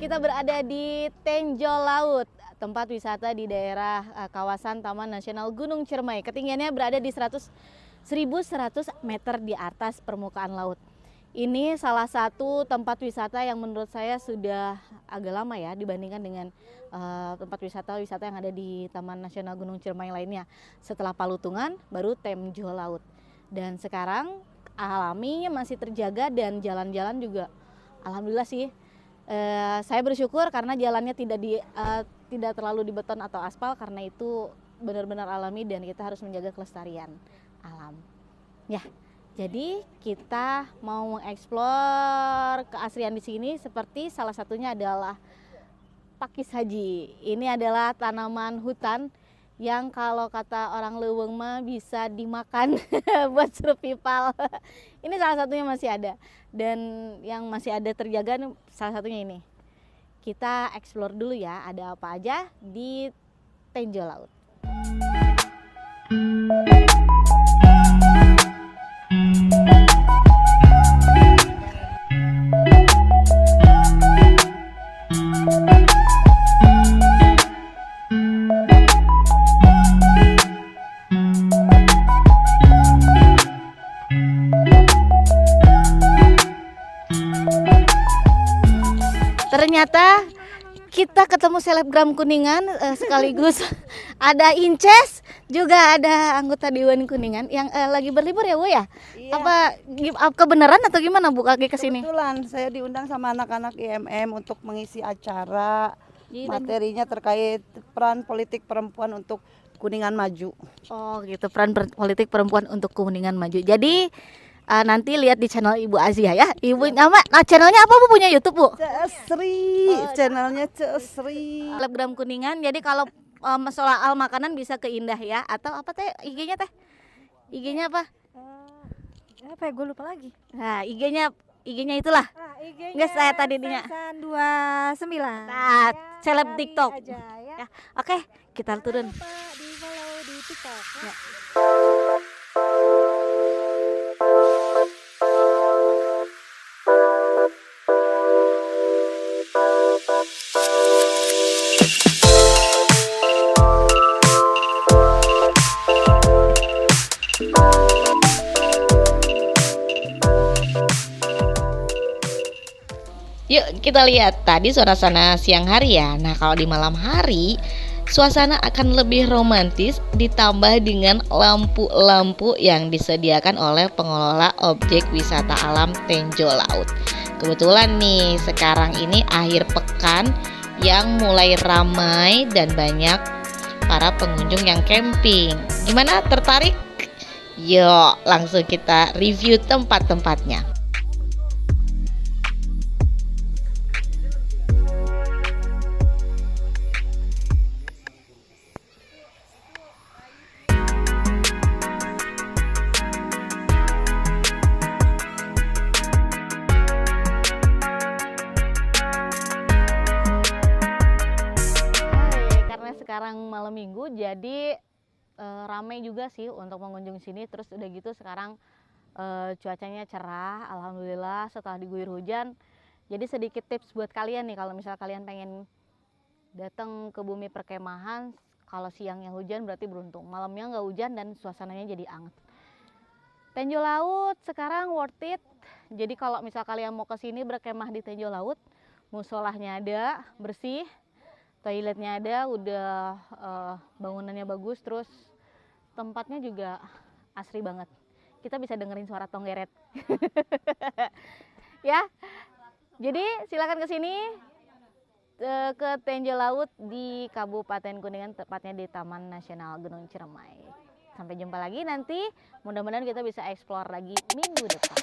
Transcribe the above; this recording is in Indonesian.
kita berada di Tenjol Laut, tempat wisata di daerah kawasan Taman Nasional Gunung Ciremai. Ketinggiannya berada di 1.100 meter di atas permukaan laut. Ini salah satu tempat wisata yang menurut saya sudah agak lama ya dibandingkan dengan tempat wisata yang ada di Taman Nasional Gunung Ciremai lainnya. Setelah Palutungan, baru Tenjol Laut. Dan sekarang alami masih terjaga dan jalan-jalan juga alhamdulillah sih. Saya bersyukur karena jalannya tidak terlalu dibeton atau aspal, karena itu benar-benar alami dan kita harus menjaga kelestarian alam. Ya, jadi kita mau mengeksplor keasrian di sini, seperti salah satunya adalah pakis haji. Ini adalah tanaman hutan yang kalau kata orang Leuweung mah bisa dimakan buat survival. Ini salah satunya masih ada, dan yang masih ada terjaga salah satunya ini. Kita explore dulu ya, ada apa aja di Tenjol Laut. Ternyata kita ketemu selebgram Kuningan, sekaligus ada Inces, juga ada anggota Dewan Kuningan yang lagi berlibur ya Bu ya? Iya. Apa kebenaran atau gimana Bu kaki kesini? Kebetulan saya diundang sama anak-anak IMM untuk mengisi acara. Materinya terkait peran politik perempuan untuk Kuningan Maju. Oh gitu, peran politik perempuan untuk Kuningan Maju. Jadi nanti lihat di channel Ibu Azia ya. Ibu nama, channelnya apa Bu, punya YouTube Bu? Ceesri, channelnya Ceesri. Selebgram Kuningan. Jadi kalau soal makanan bisa ke Indah ya. Atau apa teh IG-nya teh? IG-nya apa? Apa ya, gue lupa lagi. Nah, IG-nya itulah. Nggak, saya tadi dinya. 29. Nah, seleb cari TikTok. aja, ya. Oke, kita turun. Jangan lupa di follow di TikTok. Ya. Yuk kita lihat tadi suasana siang hari ya. Nah kalau di malam hari suasana akan lebih romantis, ditambah dengan lampu-lampu yang disediakan oleh pengelola objek wisata alam Tenjol Laut. Kebetulan nih sekarang ini akhir pekan yang mulai ramai dan banyak para pengunjung yang camping. Gimana, tertarik? Yuk langsung kita review tempat-tempatnya. Sekarang malam minggu, jadi ramai juga sih untuk mengunjungi sini. Terus udah gitu sekarang cuacanya cerah, alhamdulillah setelah diguyur hujan. Jadi sedikit tips buat kalian nih, kalau misal kalian pengen datang ke bumi perkemahan, kalau siangnya hujan berarti beruntung, malamnya nggak hujan dan suasananya jadi anget. Tenjol Laut sekarang worth it. Jadi kalau misal kalian mau ke sini berkemah di Tenjol Laut, musolahnya ada, bersih, toiletnya ada, udah bangunannya bagus, terus tempatnya juga asri banget. Kita bisa dengerin suara tonggeret. Ya, jadi silakan ke sini, ke Tenjol Laut di Kabupaten Kuningan, tepatnya di Taman Nasional Gunung Ciremai. Sampai jumpa lagi nanti, mudah-mudahan kita bisa explore lagi minggu depan.